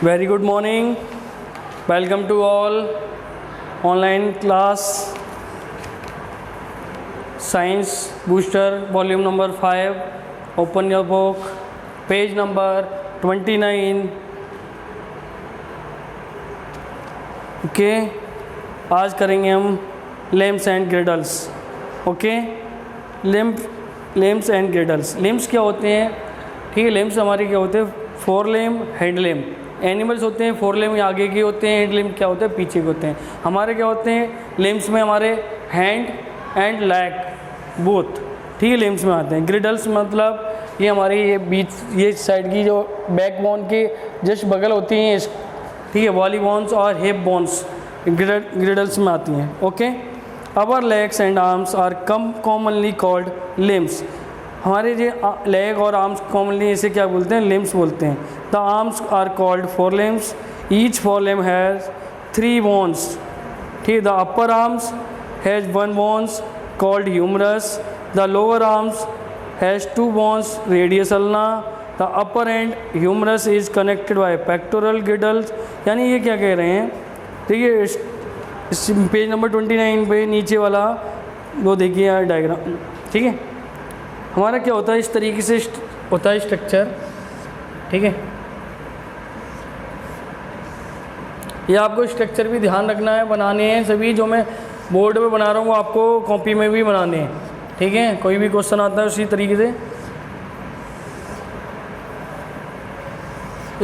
Very good morning. Welcome to all online class Science Booster volume number 5. Open your book, page number 29. Okay आज करेंगे हम limbs and girdles. Okay limbs and girdles. Limbs क्या होते हैं? ठीक है, limbs हमारे क्या होते हैं? फोर लेम, हैंड लेम. एनिमल्स होते हैं फोर लेम आगे के होते हैं, हैंड लेम क्या होते हैं? पीछे के होते हैं. हमारे क्या होते हैं? लेम्स में हमारे हैंड एंड लैग बोथ. ठीक है, लेम्स में आते हैं. ग्रिडल्स मतलब ये हमारी ये बीच ये साइड की जो बैक बोन के जस्ट बगल होती हैं, ठीक है, वॉली बोन्स और हिप बोन्स ग्रिडल्स में आती हैं. Okay, our legs and arms are commonly called limbs. हमारे जो लेग और आर्म्स कॉमनली इसे क्या बोलते हैं? लिम्स बोलते हैं. The arms are called four limbs. Each four limb has 3 bones. ठीक है, the upper arms has 1 bones called humerus. The lower arms has 2 bones radius ulna. The upper end humerus is connected by pectoral girdles. यानी ये क्या कह रहे हैं? ठीक है, इस पेज नंबर 29 पे नीचे वाला वो देखिए यार डायग्राम. ठीक है, हमारा क्या होता है? इस तरीके से होता है स्ट्रक्चर. ठीक है, ये आपको स्ट्रक्चर भी ध्यान रखना है, बनाने हैं सभी. जो मैं बोर्ड पे बना रहा हूँ वो आपको कॉपी में भी बनाने हैं. ठीक है, कोई भी क्वेश्चन आता है उसी तरीके से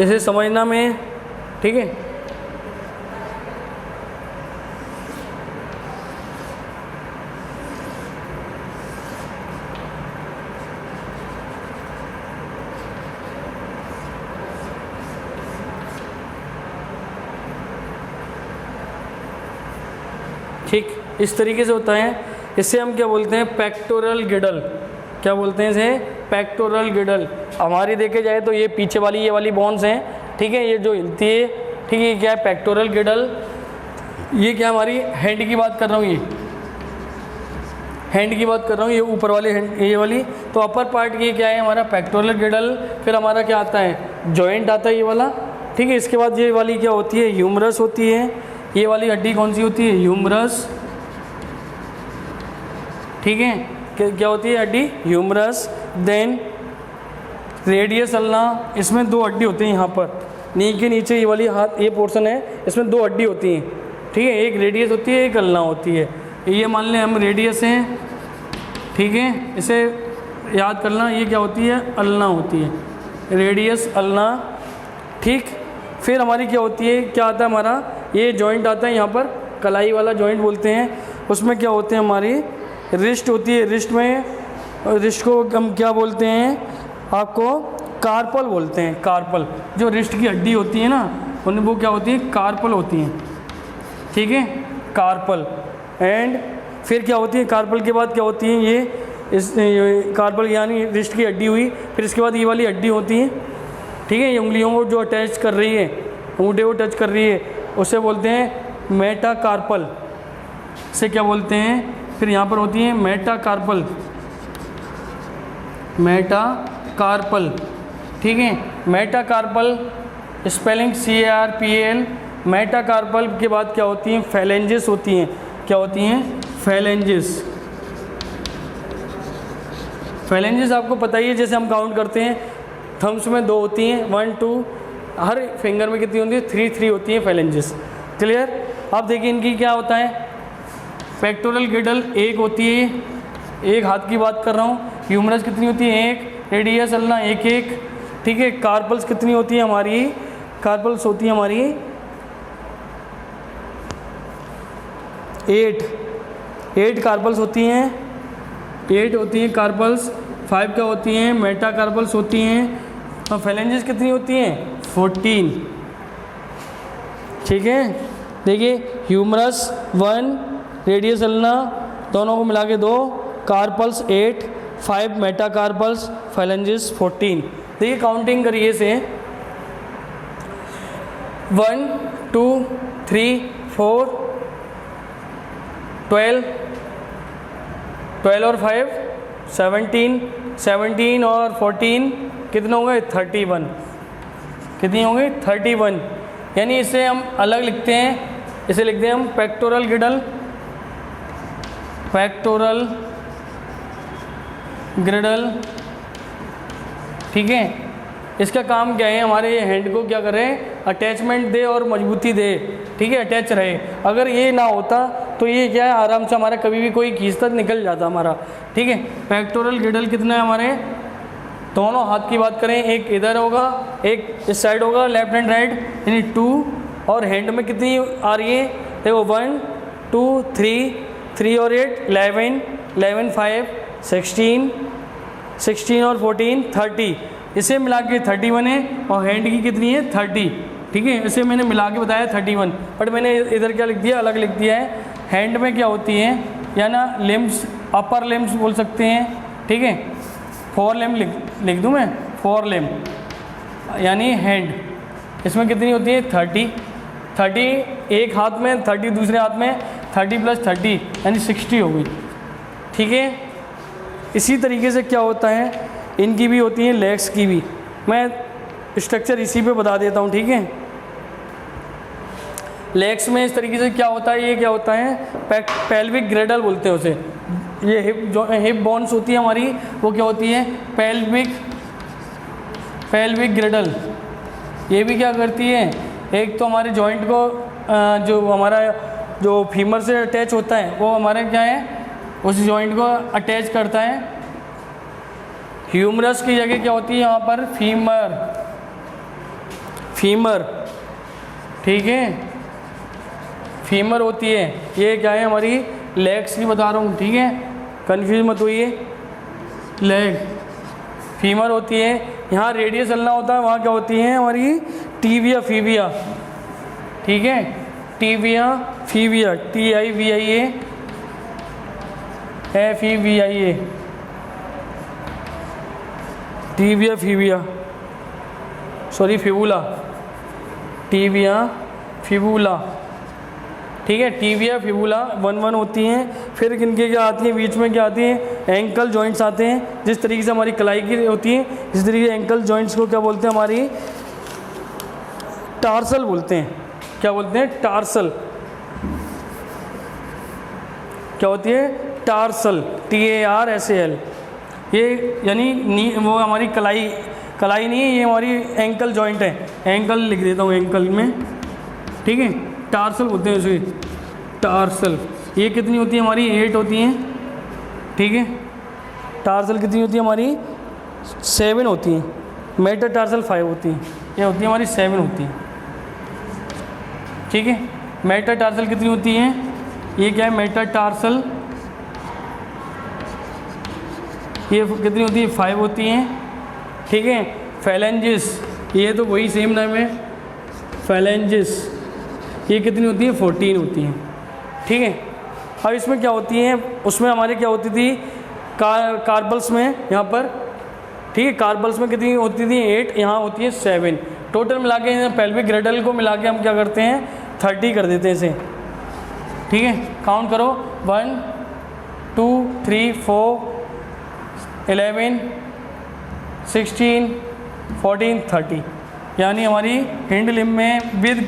इसे समझना में. ठीक है, ठीक इस तरीके से होता है. इससे हम क्या बोलते हैं? Pectoral girdle. क्या बोलते हैं इसे? Pectoral girdle. हमारी देखे जाए तो ये पीछे वाली ये वाली बोन्स हैं. ठीक है, ये जो हिलती है. ठीक है, ये क्या है? Pectoral girdle. ये क्या हमारी हैंड की बात कर रहा हूँ, ये हैंड की बात कर रहा हूँ, ये ऊपर वाले हैंड ये वाली. तो अपर पार्ट ये क्या है? हमारा पेक्टोरल गिडल. फिर हमारा क्या आता है? जॉइंट आता है ये वाला. ठीक है, इसके बाद ये वाली क्या होती है? ह्यूमरस होती है. ये वाली हड्डी कौन सी होती है? ह्यूमरस. ठीक है, क्या होती है हड्डी? ह्यूमरस. Then radius ulna. इसमें 2 हड्डी होती हैं यहाँ पर नी के नीचे. ये वाली हाथ ये पोर्शन है, इसमें 2 हड्डी होती हैं. ठीक है, एक रेडियस होती है, एक अल्ना होती है. ये मान लें हम रेडियस हैं. ठीक है, इसे याद करना. ये क्या होती है? अल्ना होती है. Radius ulna. ठीक, फिर हमारी क्या होती है? क्या आता है हमारा? ये जॉइंट आता है यहाँ पर, कलाई वाला जॉइंट बोलते हैं. उसमें क्या होते हैं? हमारी रिस्ट होती है. रिस्ट में, रिस्ट को हम क्या बोलते हैं? आपको कार्पल बोलते हैं. कार्पल. जो रिस्ट की हड्डी होती है ना, उनमें वो क्या होती है? कार्पल होती हैं. ठीक है, कार्पल. एंड फिर क्या होती है? कार्पल के बाद क्या होती है? ये कार्पल यानी रिस्ट की हड्डी हुई. फिर इसके बाद ये वाली हड्डी होती है. ठीक है, ये उंगलियों को जो अटैच कर रही है, अंगूठे को टच कर रही है, उसे बोलते हैं मेटाकार्पल. से क्या बोलते हैं? फिर यहाँ पर होती है मेटाकार्पल. मेटाकार्पल. ठीक है, मेटाकार्पल स्पेलिंग CARPAL. मेटाकार्पल के बाद क्या होती हैं? फैलेंजेस होती हैं. क्या होती हैं? फैलेंजेस. फैलेंजेस आपको पता ही है, जैसे हम काउंट करते हैं थम्स में 2 होती हैं, 1 2. हर फिंगर में कितनी होती है? 3 होती हैं फैलेंजेस. क्लियर? अब देखिए इनकी क्या होता है? पेक्टोरल गिडल 1 होती है, एक हाथ की बात कर रहा हूँ. ह्यूमरस कितनी होती है? 1. Radius ulna 1. ठीक है, कार्पल्स कितनी होती है हमारी? कार्पल्स होती है हमारी 8 कार्पल्स होती हैं. 8 होती हैं कार्पल्स. 5 क्या होती हैं? मेटा कार्पल्स होती हैं. और फैलेंजेस कितनी होती हैं? 14. ठीक है, देखिए ह्यूमरस 1, रेडियस अल्ना दोनों को मिला के 2, कार्पल्स 8, 5 मेटाकार्पल्स, फैलेंजेस 14. देखिए काउंटिंग करिए से 1 2 3 4 12 और 5 17 और 14 कितने हो गए? 31. कितनी हो गई 31। यानी इसे हम अलग लिखते हैं, इसे लिखते हैं हम पेक्टोरल ग्रिडल, पेक्टोरल ग्रिडल, ठीक है। इसका काम क्या है, हमारे हैंड को क्या करे, अटैचमेंट दे और मजबूती दे, ठीक है, अटैच रहे। अगर ये ना होता तो ये क्या है, आराम से हमारा कभी भी कोई खींचता निकल जाता हमारा, ठीक है। पेक्टोरल ग्रिडल कितना है हमारे, दोनों हाथ की बात करें, एक इधर होगा एक इस साइड होगा, लेफ्ट एंड राइट, यानी 2। और हैंड में कितनी आ रही है, देखो 1 2 3 और 8 11 11 5 16 16 और 14 30, इसे मिला के 31 है। और हैंड की कितनी है 30, ठीक है। इसे मैंने मिला के बताया 31, बट मैंने इधर क्या लिख दिया, अलग लिख दिया है। हैंड में क्या होती है, या ना लिम्स, अपर लिम्स बोल सकते हैं, ठीक है। 4 लिम लिख दूँ मैं, 4 लिम यानी हैंड, इसमें कितनी होती है 30 एक हाथ में, 30 दूसरे हाथ में, 30 + 30 यानी 60 हो गई, ठीक है। इसी तरीके से क्या होता है, इनकी भी होती है, लेग्स की भी। मैं स्ट्रक्चर इसी पे बता देता हूँ, ठीक है। लेग्स में इस तरीके से क्या होता है, ये क्या होता है, पेल्विक ग्रिडल बोलते हैं उसे। ये हिप बोन्स होती है हमारी, वो क्या होती है, पेल्विक ग्रिडल। ये भी क्या करती है, एक तो हमारे जॉइंट को जो हमारा जो फीमर से अटैच होता है वो हमारा क्या है, उस जॉइंट को अटैच करता है। ह्यूमरस की जगह क्या होती है यहाँ पर, फीमर, ठीक है, फीमर होती है। ये क्या है, हमारी लेग्स की बता रहा हूँ, ठीक है, कन्फ्यूज मत होइए। लेग फीमर होती है, यहाँ रेडियस चलना होता है, वहाँ क्या होती है हमारी टीविया फीविया, ठीक है, tibia fibia, TIVIA FEVIA, tibia fibia, sorry fibula, tibia fibula, ठीक है। टीविया फिबुला 1 होती हैं। फिर किनके क्या आती हैं, बीच में क्या आती हैं, एंकल जॉइंट्स आते हैं। जिस तरीके से हमारी कलाई की होती है, इस तरीके से एंकल जॉइंट्स को क्या बोलते हैं, हमारी टार्सल बोलते हैं। क्या बोलते हैं, टार्सल, क्या होती है, टार्सल, TARSAL। ये यानी वो हमारी कलाई नहीं है, ये हमारी एंकल जॉइंट है। एंकल लिख देता हूँ एंकल में, ठीक है, टार्सल बोलते हैं उसे, टार्सल। ये कितनी होती है हमारी, 8 होती हैं, ठीक है। टार्सल कितनी होती है हमारी, 7 होती हैं। मेटाटार्सल 5 होती हैं, ये होती है हमारी 7 होती हैं, ठीक है। मेटाटार्सल कितनी होती हैं, ये क्या है, मेटाटार्सल ये कितनी होती है, 5 होती हैं, ठीक है। फैलेंजिस, ये तो वही सेम नाम है, फैलेंजिस, ये कितनी होती है, 14 होती हैं, ठीक है। अब इसमें क्या होती हैं, उसमें हमारे क्या होती थी, कार्बल्स में यहाँ पर, ठीक है, कार्बल्स में कितनी होती थी, 8, यहाँ होती है 7। टोटल मिला के पेल्विक ग्रिडल को मिला के हम क्या करते हैं, 30 कर देते हैं इसे, ठीक है। काउंट करो, 1 2 3 4 11 16 14 30, यानी हमारी हैंड लिम में विद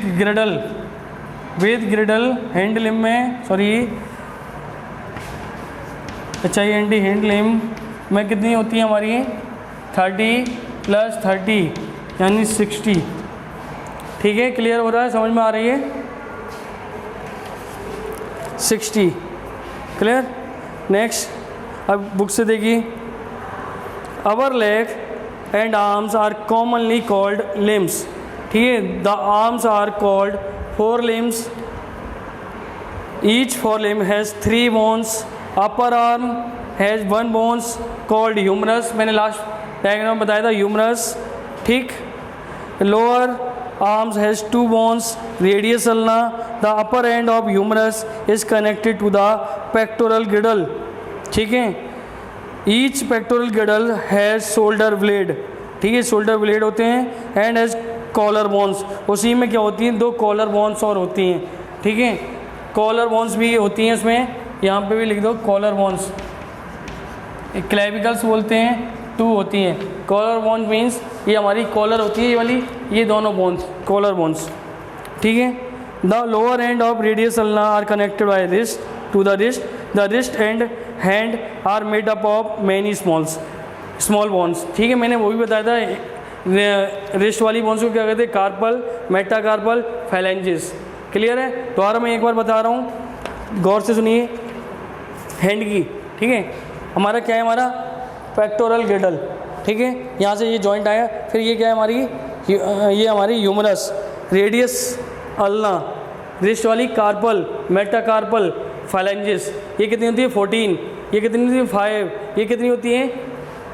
ग्रिडल हैंड लिम में, सॉरी हैंड लिम में कितनी होती है हमारी, 30 + 30 यानी 60, ठीक है। क्लियर हो रहा है, समझ में आ रही है, 60, क्लियर। नेक्स्ट, अब बुक से देखिए, our leg and arms are commonly called limbs, ठीक है। The arms are called 4 limbs. Each forelimb has 3 bones. Upper arm has 1 bones called humerus. मैंने लास्ट डायग्राम बताया था humerus, ठीक। Lower arms has 2 bones, radius ulna. The upper end of humerus is connected to the pectoral girdle, ठीक है। Each pectoral girdle has shoulder blade, ठीक है, shoulder blade होते हैं, and has कॉलर बोन्स। उसी में क्या होती हैं, 2 कॉलर बोन्स और होती हैं, ठीक है। कॉलर बोन्स भी होती हैं इसमें, यहाँ पे भी लिख दो कॉलर बोन्स। क्लेविकल्स बोलते हैं, 2 होती हैं। कॉलर बोन्स मीन्स ये हमारी कॉलर होती है, ये वाली, ये दोनों बोन्स कॉलर बोन्स, ठीक है। The lower end of radius ulna are connected by wrist to the wrist, the wrist and hand are made up of many small bones, ठीक है। मैंने वो भी बताया था रिस्ट वाली बोन्स को क्या कहते हैं, कार्पल, मेटाकार्पल, फैलेंजेस। क्लियर है? दोबारा मैं एक बार बता रहा हूँ, गौर से सुनिए। हैंड की, ठीक है, हमारा क्या है, हमारा पेक्टोरल गिडल, ठीक है, यहाँ से ये जॉइंट आया, फिर ये क्या है हमारी, ये हमारी ह्यूमरस, रेडियस अल्ना, रिस्ट वाली कार्पल, मेटाकार्पल, फैलेंजेस, ये कितनी होती है 14, ये कितनी होती है 5, ये कितनी होती है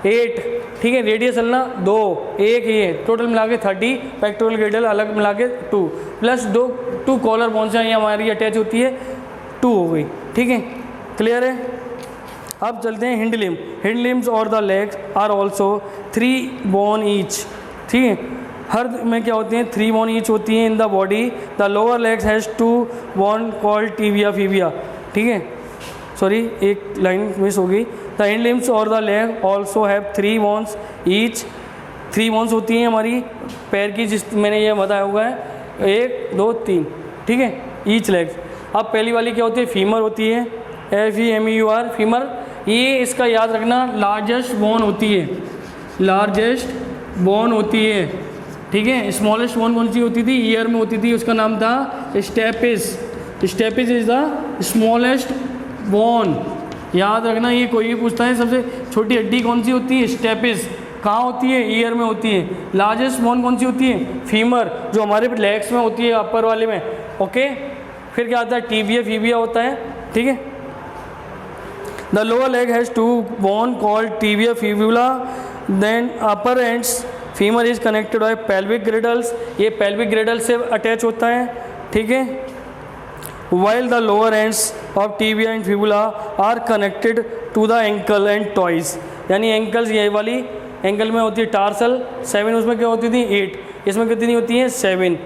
8, ठीक है। रेडियस अल्ना 2, 1 ये टोटल मिला के 30, पेक्टोरल गिडल अलग मिला के 2 प्लस 2 कॉलर बोन्स हैं, ये हमारी अटैच होती है 2 हो गई, ठीक है। क्लियर है? अब चलते हैं हिंड लिम्ब। हिंड लिम्स और the legs are also 3 bone each, ठीक है। हर में क्या होती हैं 3 बोन ईच होती हैं in the body. The lower legs has 2 bone called tibia fibula, ठीक है, सॉरी एक लाइन मिस हो गई। द हिंड लिम्स और the leg also have 3 bones each, 3 bones होती हैं हमारी पैर की, जिस मैंने ये बताया हुआ है 1 2 3, ठीक है, ईच लेग्स। अब पहली वाली क्या होती है, फीमर होती है, FEMUR फीमर। ये इसका याद रखना लार्जेस्ट बोन होती है, लार्जेस्ट बोन होती है, ठीक है। स्मॉलेस्ट बोन कौन सी होती थी, ईयर में होती थी, उसका नाम था stapes. Stapes is the smallest bone, याद रखना। ये कोई भी पूछता है सबसे छोटी हड्डी कौन सी होती है, स्टेपिस। कहाँ होती है, ईयर में होती है। लार्जेस्ट बोन कौन सी होती है, फीमर, जो हमारे लेग्स में होती है, अपर वाले में, ओके। फिर क्या आता है, टिबिया फीबिया होता है, ठीक है। The lower leg has 2 bone called tibia fibula, then upper ends femur is connected by pelvic girdles, ये पेल्विक ग्रिडल से अटैच होता है, ठीक है। While the lower ends of tibia and fibula are connected to the ankle and toes, यानी ankles ये वाली ankle में होती है टार्सल 7, उसमें क्या होती थी 8, इसमें कितनी होती है 7,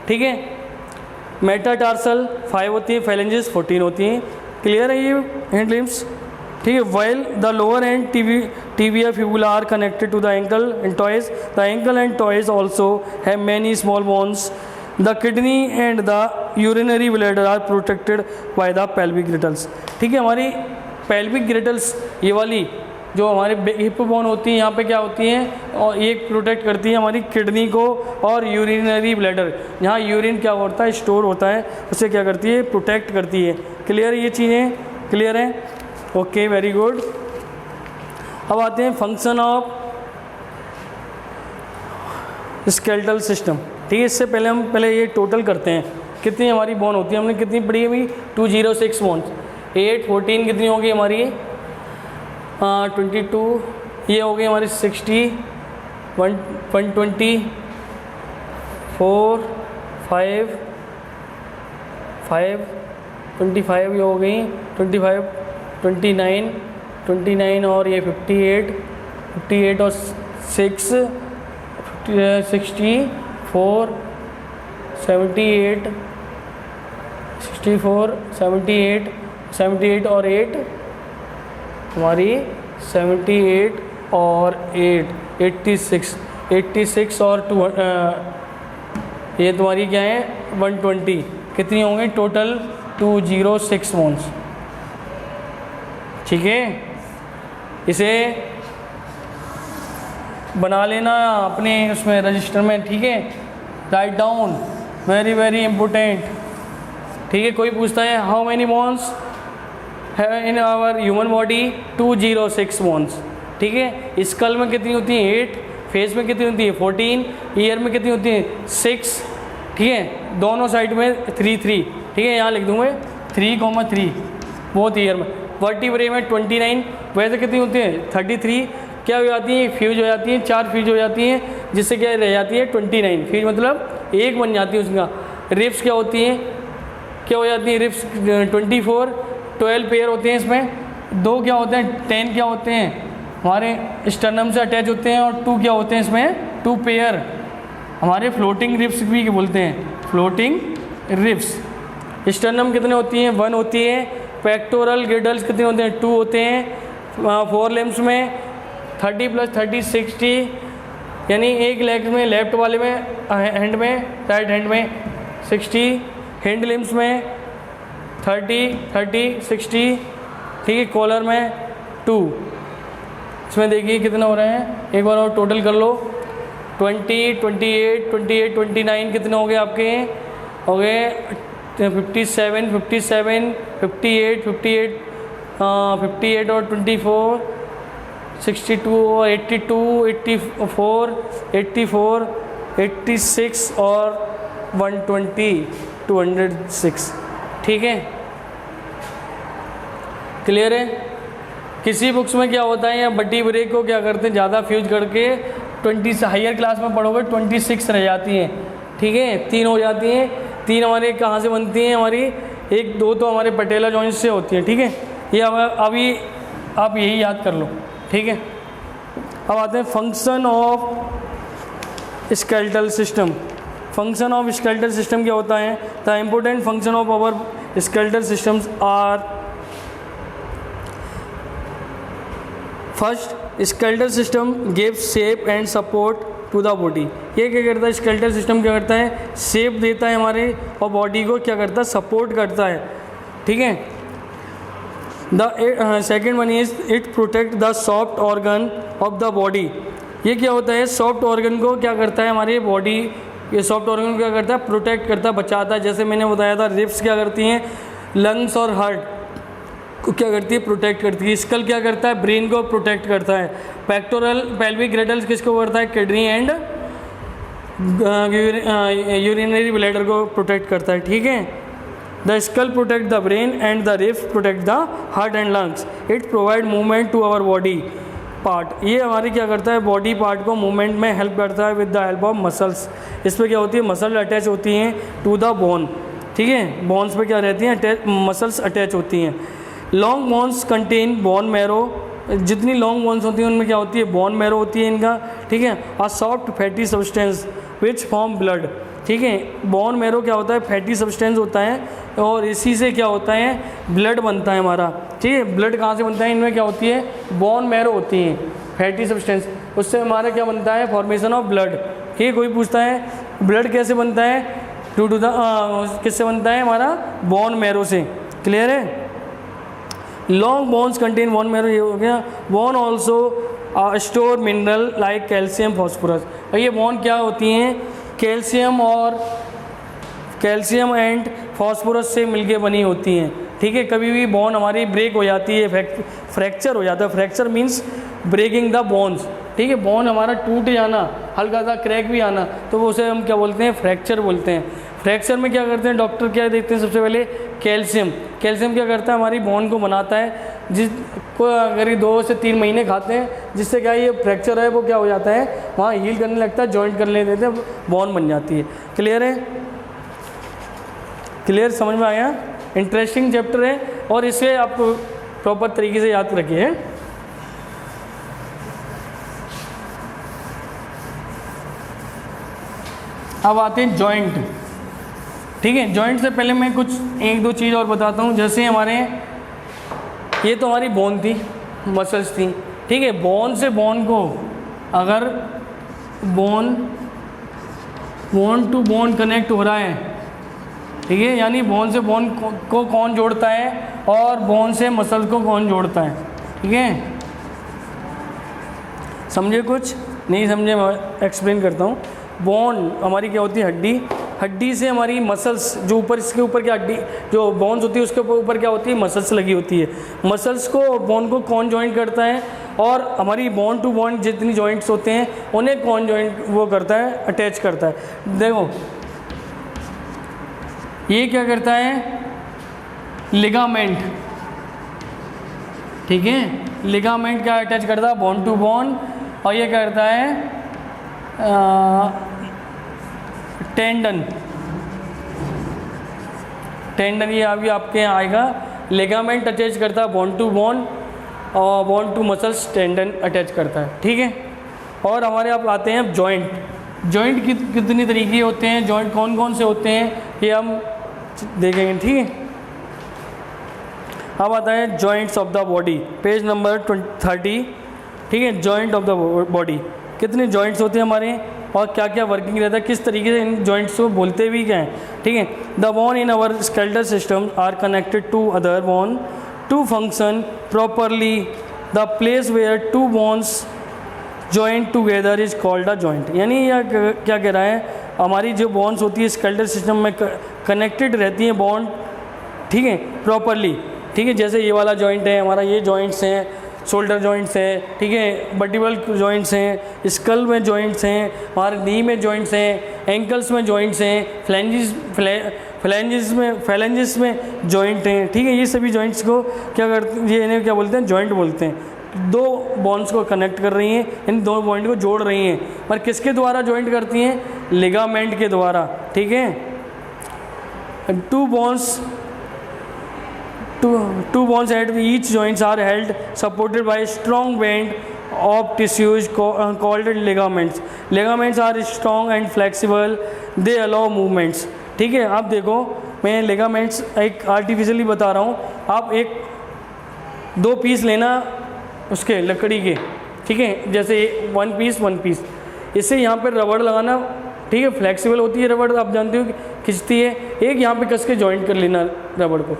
ठीक है। मेटाटार्सल 5 होती है, फैलेंजेस 14 होती हैं। क्लियर है ये हैंड लिम्स, ठीक है। While the lower end tibia fibula are connected to the ankle and toes, the ankle and toes also have many small bones. The kidney and the urinary bladder are protected by the pelvic girdles, ठीक है। हमारी pelvic girdles ये वाली जो हमारे hip bone होती है, यहाँ पे क्या होती हैं, और ये प्रोटेक्ट करती है हमारी किडनी को और यूरिनरी ब्लैडर, जहाँ यूरिन क्या होता है स्टोर होता है, उसे क्या करती है, प्रोटेक्ट करती है। क्लियर ये चीज़ें, क्लियर है, ओके, वेरी गुड। अब आते हैं फंक्शन ऑफ स्केलेटल सिस्टम, ठीक है। इससे पहले हम ये टोटल करते हैं, कितनी हमारी बोन होती है, हमने कितनी पढ़ी है अभी, 206 बोन, 8 14 कितनी होगी हमारी 22, ये हो गई हमारी 60, 120, 4 5 5 25 ये हो गई 25, 29 और ये 58 और 6 64 78 64 78 78 और 8 हमारी 78 और 8 86 और 2 ये तुम्हारी क्या है 120, कितनी होंगी टोटल 206 बोन्स, ठीक है। इसे बना लेना अपने उसमें रजिस्टर में, ठीक है, right down, very very important, ठीक है। कोई पूछता है how many bones in our human body, 206 bones, ठीक है। स्कल में कितनी होती है 8, फेस में कितनी होती है 14, ईयर में कितनी होती है 6, ठीक है। दोनों साइड में 3 3, ठीक है, यहाँ लिख दूँगा 3,3 बोथ ईयर में। वर्टिब्रे में 29, वैसे कितनी होती है 33, क्या हो जाती है फ्यूज हो जाती है, 4 फ्यूज हो जाती हैं, जिससे क्या रह जाती है 29 फ्यूज, मतलब एक बन जाती है उसका। रिप्स क्या होती हैं, क्या हो जाती है रिप्स 24, 12 पेयर होते हैं इसमें, 2 क्या होते हैं 10 क्या होते हैं हमारे स्टर्नम से अटैच होते हैं, और 2 क्या होते हैं इसमें 2 पेयर हमारे फ्लोटिंग रिप्स भी बोलते हैं, फ्लोटिंग रिप्स। स्टर्नम कितने होती हैं 1 होती है, पेक्टोरल गिडल्स कितने होते हैं 2 होते हैं, 4 लिम्स में 30 + 30 60, यानी एक लेग में लेफ्ट वाले में हैंड में राइट हैंड में 60, हैंड लिम्स में 30 30 60, ठीक है। कॉलर में 2। इसमें देखिए कितने हो रहे हैं, एक बार और टोटल कर लो। 20 28 28 29 कितने हो गए आपके, हो गए 57 57 58 58 58 और 24 62 और 82 84 84 86 और 120 206, ठीक है। क्लियर है। किसी बुक्स में क्या होता है, या बड्डी ब्रेक को क्या करते हैं ज़्यादा फ्यूज करके 20 से हायर क्लास में पढ़ोगे 26 रह जाती हैं, ठीक है। 3 हो जाती हैं। 3 हमारे कहाँ से बनती हैं, हमारी 1 2 तो हमारे पटेला जॉइंट से होती है, ठीक है। ये अभी आप यही याद कर लो, ठीक है। अब आते हैं function of skeletal system. Function of skeletal system क्या होता है, the important function of our skeletal systems are, first skeletal system gives shape and support to the body. ये क्या करता है, स्केलेटल सिस्टम क्या करता है, शेप देता है हमारे, और बॉडी को क्या करता है, सपोर्ट करता है, ठीक है। The second one is it protect the soft organ of the body. ये क्या होता है, सॉफ्ट ऑर्गन को क्या करता है हमारी बॉडी, ये सॉफ्ट ऑर्गन को क्या करता है, प्रोटेक्ट करता है, बचाता है। जैसे मैंने बताया था, रिब्स क्या करती हैं, लंग्स और हार्ट को क्या करती है, प्रोटेक्ट करती है। स्कल क्या करता है, ब्रेन को प्रोटेक्ट करता है। पेक्टोरल पेल्विक ग्रेटल्स किसको करता है, किडनी एंड यूरिनरी ब्लैडर को प्रोटेक्ट करता है, ठीक है। The skull protect the brain and the ribs protect the heart and lungs. It provide movement to our body part. ये हमारी क्या करता है, बॉडी पार्ट को मूवमेंट में हेल्प करता है with the help of muscles. इस पर क्या होती है, मसल अटैच होती हैं टू द बोन, ठीक है। बोन्स पे क्या रहती हैं, मसल्स अटैच होती हैं। Long bones contain bone marrow. जितनी लॉन्ग बोन्स होती हैं उनमें क्या होती है, बोन मैरो होती है इनका, ठीक है। A soft fatty substance which form blood, ठीक है। बोन मैरो क्या होता है, फैटी सब्सटेंस होता है, और इसी से क्या होता है, ब्लड बनता है हमारा, ठीक है। ब्लड कहाँ से बनता है, इनमें क्या होती है, बोन मैरो होती है, फैटी सब्सटेंस, उससे हमारा क्या बनता है, फॉर्मेशन ऑफ ब्लड, ठीक है। कोई पूछता है ब्लड कैसे बनता है, ड्यू टू द किससे बनता है, हमारा बोन मैरो से। क्लियर है। Long bones contain bone marrow, ये हो गया। Bone also store mineral like calcium phosphorus. और ये बोन क्या होती हैं, कैल्शियम एंड फॉस्फोरस से मिलके बनी होती हैं, ठीक है। कभी भी बोन हमारी ब्रेक हो जाती है, फ्रैक्चर हो जाता है, fracture means breaking the bones, ठीक है। बोन हमारा टूट जाना, हल्का सा क्रैक भी आना, तो वो उसे हम क्या बोलते हैं, फ्रैक्चर बोलते हैं। फ्रैक्चर में क्या करते हैं डॉक्टर, क्या देखते हैं सबसे पहले, कैल्शियम। कैल्शियम क्या करता है, हमारी बोन को बनाता है, जिसको अगर 2 से 3 महीने खाते हैं, जिससे क्या ये फ्रैक्चर है वो क्या हो जाता है, वहाँ हील करने लगता है, जॉइंट करने देते हैं, बोन बन जाती है। क्लियर है, क्लियर, समझ में आया। इंटरेस्टिंग चैप्टर है, और इसे आप प्रॉपर तरीके से याद रखिए। अब आते हैं जॉइंट, ठीक है। जॉइंट से पहले मैं कुछ 1-2 चीज़ और बताता हूँ। जैसे हमारे ये तो हमारी बोन थी, मसल्स थी, ठीक है। बोन से बोन को अगर बोन टू बोन कनेक्ट हो रहा है, ठीक है, यानी बोन से बोन को कौन जोड़ता है, और बोन से मसल को कौन जोड़ता है, ठीक है। समझे, कुछ नहीं समझे, मैं एक्सप्लेन करता हूँ। बोन हमारी क्या होती है, हड्डी। हड्डी से हमारी मसल्स, जो ऊपर इसके ऊपर क्या हड्डी, जो बोन्स होती है उसके ऊपर क्या होती है, मसल्स लगी होती है। मसल्स को, बोन को कौन जॉइंट करता है, और हमारी बोन टू बोन जितनी जॉइंट्स होते हैं उन्हें कौन जॉइंट वो करता है, अटैच करता है। देखो ये क्या करता है, लिगामेंट, ठीक है। लिगामेंट क्या अटैच करता है, बोन टू बोन, और ये क्या करता है, टेंडन। ये अभी आपके यहाँ आएगा। लिगामेंट अटैच करता है बोन टू बोन, और bone to muscles tendon attach करता है, ठीक है। और हमारे आप आते हैं जॉइंट। जॉइंट कितनी तरीके होते हैं, जॉइंट कौन कौन से होते हैं, ये हम देखेंगे, ठीक है। अब आता है joints of the body, page number 30। ठीक है, जॉइंट ऑफ द बॉडी, कितने जॉइंट्स होते हैं हमारे और क्या क्या वर्किंग रहता है, किस तरीके से इन जॉइंट्स को बोलते भी क्या हैं, ठीक है। The bone in our skeletal system are connected to other bone to function properly. The place where two bones joint together is called a joint. यानी यह क्या कह रहा है, हमारी जो बोन्स होती है स्केलेटल सिस्टम में कनेक्टेड रहती हैं बॉन्ड, ठीक है, प्रॉपरली, ठीक है। जैसे ये वाला जॉइंट है हमारा, ये जॉइंट्स हैं, शोल्डर जॉइंट्स हैं, ठीक है, वर्टिब्रल जॉइंट्स हैं, स्कल में जॉइंट्स हैं, हमारे नी में जॉइंट्स हैं, एंकल्स में जॉइंट्स हैं, फैलेंजिस में जॉइंट हैं, ठीक है। ये सभी जॉइंट्स को क्या करते, ये इन्हें क्या बोलते हैं, जॉइंट बोलते हैं। दो बॉन्स को कनेक्ट कर रही हैं, इन दो पॉइंट को जोड़ रही हैं, पर किसके द्वारा जॉइंट करती हैं, लिगामेंट के द्वारा, ठीक है। Two bones at each joints are held supported by strong band of tissues called ligaments. Ligaments are strong and flexible. They allow movements. ठीक है, आप देखो मैं ligaments एक आर्टिफिशियली बता रहा हूँ। आप एक दो पीस लेना उसके लकड़ी के, ठीक है, जैसे वन पीस, इससे यहाँ पर रबड़ लगाना, ठीक है, फ्लेक्सिबल होती है रबड़, आप जानते हो खिंचती है। एक यहाँ पे कस के जॉइंट कर लेना रबड़ को,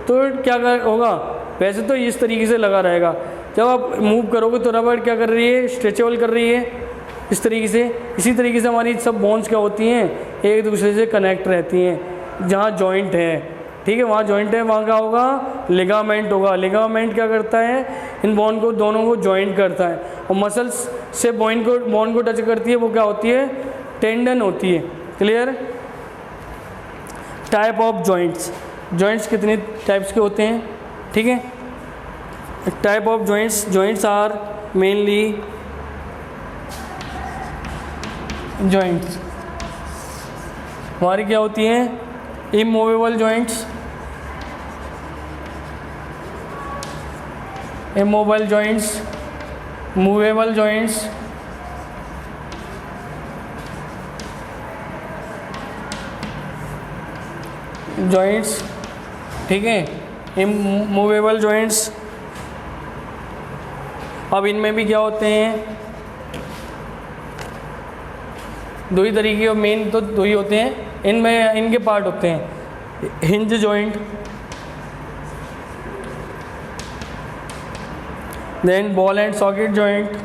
तो क्या होगा, वैसे तो इस तरीके से लगा रहेगा, जब आप मूव करोगे तो रबड़ क्या कर रही है, स्ट्रेचेबल कर रही है इस तरीके से। इसी तरीके से हमारी सब बोन्स क्या होती हैं, एक दूसरे से कनेक्ट रहती हैं। जहाँ जॉइंट है, ठीक है, वहाँ जॉइंट है, वहाँ क्या होगा, लिगामेंट होगा। लिगामेंट क्या करता है, इन बोन को दोनों को जॉइंट करता है, और मसल्स से बोन को टच करती है, वो क्या होती है, टेंडन होती है। Clear. Type of joints, joints कितने टाइप्स के होते हैं, ठीक है। Type of joints are mainly joints हमारी क्या होती हैं, immovable joints, immovable joints, movable joints, joints, ठीक है, इमूवेबल जॉइंट्स। अब इनमें भी क्या होते हैं, दो ही तरीके के, मेन तो दो ही होते हैं इनमें, इनके पार्ट होते हैं, hinge joint, then ball and socket joint,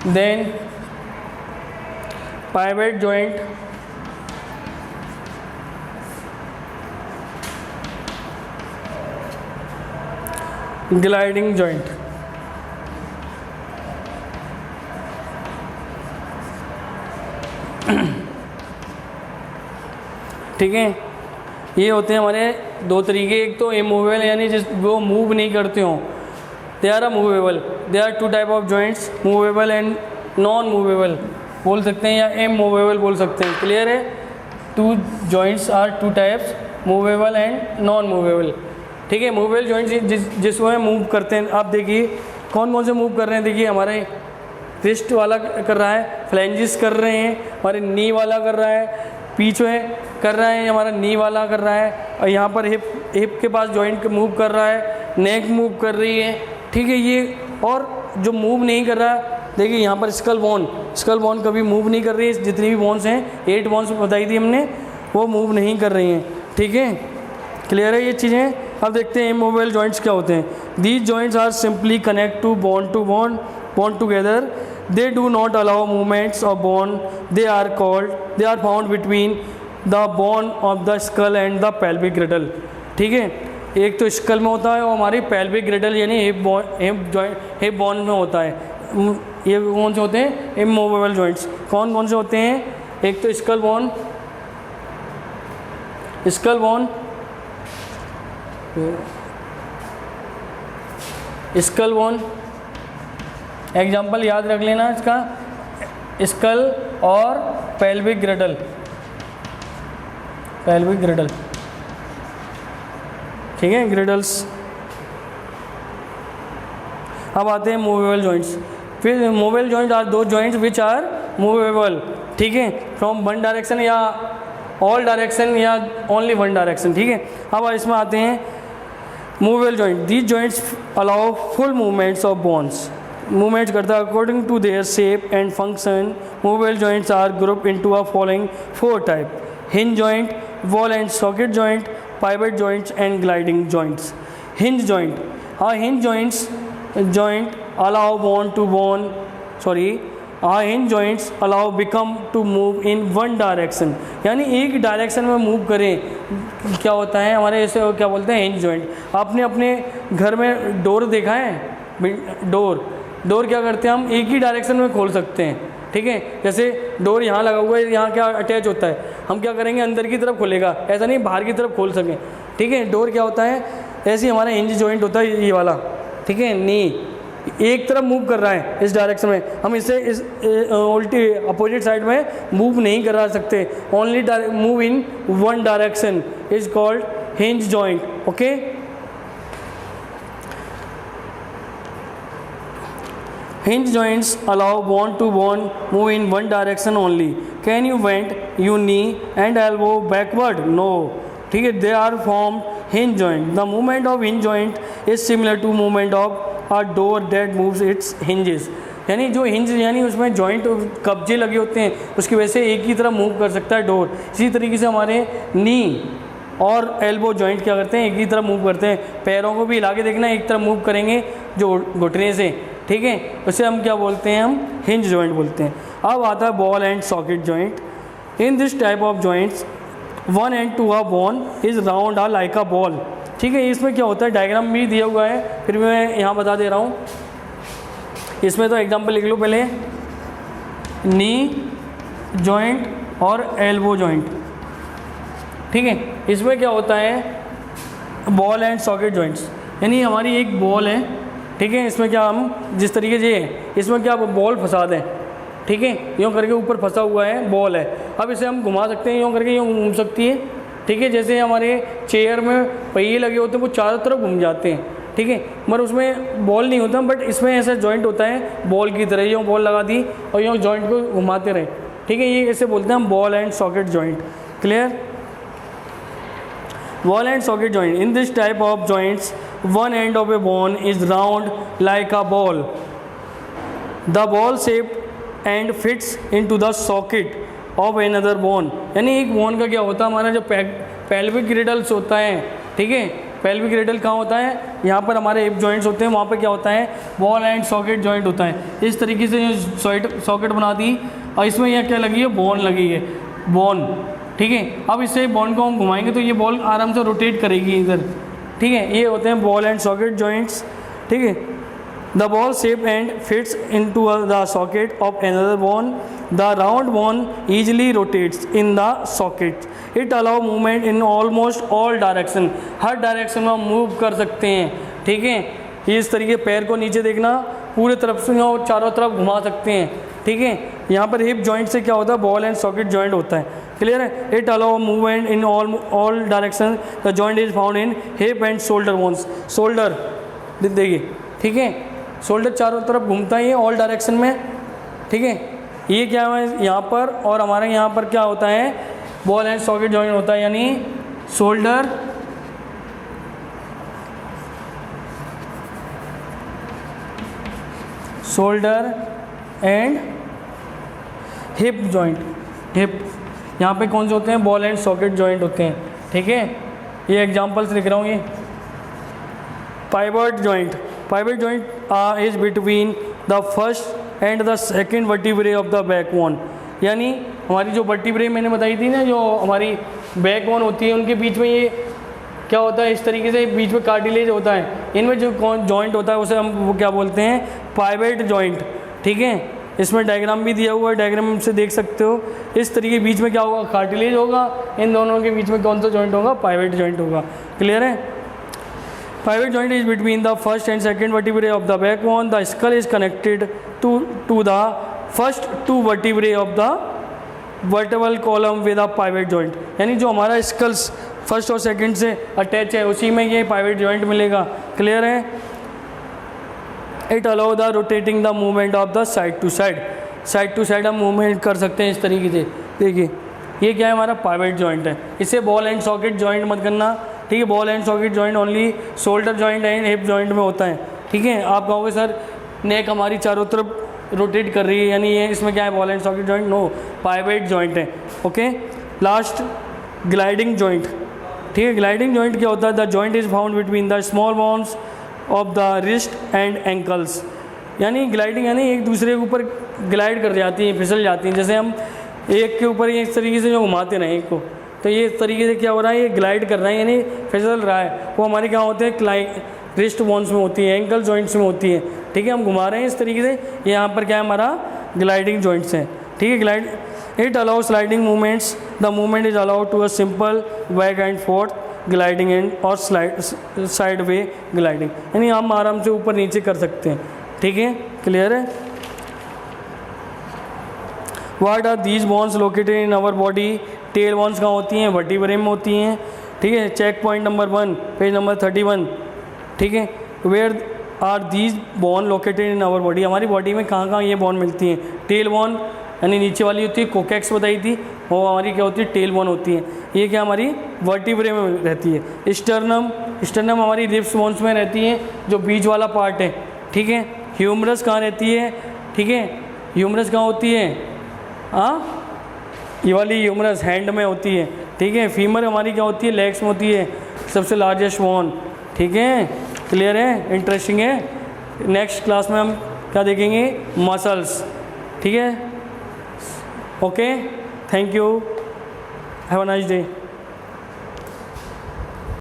then pivot joint, gliding joint। ठीक है, ये होते हैं हमारे दो तरीके, एक तो इमूवेबल यानी जिस वो मूव नहीं करते हों, they are movable. They are two type of joints, movable and non movable बोल सकते हैं, या इमूवेबल बोल सकते हैं। क्लियर है, two joints are two types, movable and non movable, ठीक है। मूवेबल जॉइंट्स जिसमें मूव करते हैं, आप देखिए कौन कौन से मूव कर रहे हैं, देखिए हमारे रिस्ट वाला कर रहा है, फ्लैंजिस कर रहे हैं, हमारे नी वाला कर रहा है, पीछे कर रहा है हमारा नी वाला कर रहा है, और यहाँ पर हिप के पास जॉइंट मूव कर रहा है, नेक मूव कर रही है, ठीक है। ये और जो मूव नहीं कर रहा है, देखिए यहाँ पर स्कल बोन कभी मूव नहीं कर रही है। जितनी भी बोन्स हैं, 8 बोन्स बताई थी हमने, वो मूव नहीं कर रही हैं, ठीक है। क्लियर है ये चीज़ें। अब देखते हैं इमूवेबल जॉइंट्स क्या होते हैं। These joints are simply connect to bond together. They do not allow movements of bone. They are found between the bone of the skull and the pelvic girdle, ठीक है। एक तो स्कल में होता है और हमारी pelvic girdle यानी हिप बोन में होता है। ये कौन से होते हैं, इमूवेबल जॉइंट्स। कौन कौन से होते हैं, एक तो स्कल बोन, एग्जाम्पल याद रख लेना इसका, स्कल और पेल्विक ग्रिडल, ठीक है, ग्रिडल्स। अब आते हैं मूवेबल जॉइंट्स। फिर मूवेबल जॉइंट आर दो जॉइंट्स विच आर मूवेबल, ठीक है, फ्रॉम वन डायरेक्शन या ऑल डायरेक्शन या ओनली वन डायरेक्शन, ठीक है। अब इसमें आते हैं movable joint. These joints allow full movements of bones, movements करता है according to their shape and function. Movable joints are group into a following 4 type: hinge joint, ball and socket joint, pivot joints and gliding joints. Hinge joint, हाँ hinge joint allow hinge joints allow become to move in one direction, यानी एक direction में move करें। क्या होता है हमारे ऐसे क्या बोलते हैं, हिंज जॉइंट। आपने अपने घर में डोर देखा है, डोर क्या करते हैं हम एक ही डायरेक्शन में खोल सकते हैं, ठीक है। जैसे डोर यहाँ लगा हुआ है, यहाँ क्या अटैच होता है, हम क्या करेंगे अंदर की तरफ खोलेगा, ऐसा नहीं बाहर की तरफ खोल सकें, ठीक है। डोर क्या होता है, ऐसे ही हमारा हिंज जॉइंट होता है ये वाला, ठीक है। नी एक तरफ मूव कर रहा है इस डायरेक्शन में, हम इसे इस उल्टी अपोजिट साइड में मूव नहीं करा सकते। Only move in one direction is called hinge joint, okay. Hinge joints allow bone to bone move in one direction only. Can you bend your knee and elbow backward? No. ठीक है, they are formed hinge joint. The movement of hinge joint is similar to movement of a door that moves its hinges. यानी जो hinge यानी उसमें joint कब्जे लगे होते हैं, उसकी वजह से एक ही तरफ मूव कर सकता है डोर। इसी तरीके से हमारे नी और एल्बो जॉइंट क्या करते हैं, एक ही तरफ मूव करते हैं। पैरों को भी हिला के देखना, एक तरफ मूव करेंगे जो घुटने से, ठीक है, उसे हम क्या बोलते हैं, हम हिंज जॉइंट बोलते हैं। अब आता है ball and socket joint. In this type of joints one end to a bone is round ah like a ball, ठीक है। इसमें क्या होता है, डायग्राम भी दिया हुआ है, फिर मैं यहाँ बता दे रहा हूँ। इसमें तो एग्जाम्पल लिख लो पहले, नी जॉइंट और एल्बो जॉइंट, ठीक है। इसमें क्या होता है, बॉल एंड सॉकेट जॉइंट्स, यानी हमारी एक बॉल है, ठीक है। इसमें क्या हम जिस तरीके से इसमें क्या बॉल फंसा दें, ठीक है, यूँ करके ऊपर फंसा हुआ है बॉल है। अब इसे हम घुमा सकते हैं, यूँ करके यूँ घूम सकती है, ठीक है। जैसे हमारे चेयर में पहिए लगे होते हैं वो चारों तरफ घूम जाते हैं, ठीक है, मगर उसमें बॉल नहीं होता, बट इसमें ऐसा जॉइंट होता है बॉल की तरह। यूँ बॉल लगा दी और यूँ जॉइंट को घुमाते रहे, ठीक है। ये ऐसे बोलते हैं हम ball and socket joint, clear. Ball and socket joint. In this type of joints, one end of a bone is round like a ball. The ball shaped and fits into the socket of another bone. यानी एक bone का क्या होता है, हमारा जो pelvic गिरिडल्स होता है, ठीक है। पेल्विक गिरिडल कहाँ होता है, यहाँ पर हमारे हिप जॉइंट्स होते हैं, वहाँ पर क्या होता है, बॉल एंड सॉकेट जॉइंट होता है। इस तरीके से सॉकेट बना दी और इसमें यह क्या लगी है, बोन लगी है, बोन, ठीक है। अब इससे बॉल को हम घुमाएंगे तो ये बॉल आराम से रोटेट करेगी इधर, ठीक है। ये होते हैं बॉल एंड सॉकेट जॉइंट्स, ठीक है। The ball shape and fits into the socket of another bone. The round bone easily rotates in the socket. It allow movement in almost all direction, her direction में move कर सकते हैं, ठीक है। ये इस तरीके पैर को नीचे देखना, पूरे तरफ से और चारों तरफ घुमा सकते हैं, ठीक है। यहाँ पर हिप जॉइंट से क्या होता है, बॉल एंड सॉकेट जॉइंट होता है, क्लियर है। It allow movement in all direction. The joint is found in hip and shoulder bones. Shoulder देखिए, ठीक है, शोल्डर चारों तरफ घूमता है ऑल डायरेक्शन में, ठीक है। ये क्या है यहाँ पर, और हमारे यहाँ पर क्या होता है, बॉल एंड सॉकेट जॉइंट होता है, यानी shoulder and hip joint. Hip यहाँ पे कौन से होते हैं, बॉल एंड सॉकेट जॉइंट होते हैं, ठीक है। ये एग्जांपल्स लिख रहा हूँ। ये pivot joint. Pivot joint is between the first and the second vertebrae of the backbone, यानी हमारी जो वर्टिब्रे मैंने बताई थी ना, जो हमारी बैकबोन होती है, उनके बीच में ये क्या होता है, इस तरीके से बीच में कार्टिलेज होता है, इनमें जो जॉइंट होता है उसे हम वो क्या बोलते हैं, पाइवट जॉइंट, ठीक है। इसमें डायग्राम भी दिया हुआ है, डायग्राम से देख सकते हो। इस तरीके बीच में क्या होगा, कार्टिलेज होगा, इन दोनों के बीच में कौन सा जॉइंट होगा, पाइवट जॉइंट होगा, क्लियर है। Pivot joint is between the first and second vertebrae of the backbone. The skull is connected to the first two vertebrae of the vertebral column with a pivot joint, यानी जो हमारा skulls first और second से attach है उसी में ये pivot joint मिलेगा, क्लियर है। It allow the rotating the movement of the side to side. Side to side हम मूवमेंट कर सकते हैं इस तरीके से, देखिए ये क्या है हमारा पाइवेट जॉइंट है। इसे बॉल एंड सॉकेट जॉइंट मत करना, ठीक है। Ball and socket joint only shoulder joint and hip joint में होता है, ठीक है। आप कहोगे सर नेक हमारी चारों तरफ रोटेट कर रही है, यानी ये इसमें क्या है ball and socket joint, no, pivot joint है, ओके। लास्ट ग्लाइडिंग जॉइंट, ठीक है। ग्लाइडिंग जॉइंट क्या होता है, the joint is found between the small bones of the wrist and ankles, यानी ग्लाइडिंग यानी एक दूसरे के ऊपर ग्लाइड कर जाती हैं, फिसल जाती हैं। जैसे हम एक के ऊपर इस तरीके से जो घुमाते रहें एक को, तो ये इस तरीके से क्या हो रहा है, ये ग्लाइड कर रहा है यानी फिसल रहा है। वो हमारे क्या होते हैं रिस्ट बोन्स में होती है, एंकल जॉइंट्स में होती है, ठीक है। हम घुमा रहे हैं इस तरीके से, ये यहाँ पर क्या है हमारा ग्लाइडिंग जॉइंट्स हैं, ठीक है। Glide it allow sliding movements, the movement is allowed to a simple back and forth gliding and और साइड वे ग्लाइडिंग, यानी हम आराम से ऊपर नीचे कर सकते हैं, ठीक है। क्लियर है। What are these bones located in our body, tell bones कहाँ होती हैं, वर्टिब्रे में होती हैं, ठीक है। Checkpoint number 1 page number 31, ठीक है। Where are these bone located in our body, हमारी बॉडी में कहाँ कहाँ ये बोन मिलती हैं। टेल बोन यानी नीचे वाली होती है, कोकेक्स बताई थी, वो हमारी क्या होती है टेल बोन होती है, ये क्या हमारी वर्टिब्रे में रहती है। स्टर्नम हमारी रिब्स बोन्स में रहती है, जो बीच वाला पार्ट है, ठीक है। ह्यूमरस कहाँ रहती है, ठीक है। ह्यूमरस कहाँ होती है, हाँ ये वाली ह्यूमरस हैंड में होती है, ठीक है। फीमर हमारी क्या होती है, लेग्स में होती है, सबसे लार्जेस्ट बोन, ठीक है। क्लियर है, इंटरेस्टिंग है। नेक्स्ट क्लास में हम क्या देखेंगे, मसल्स, ठीक है। Okay, thank you, have a nice day.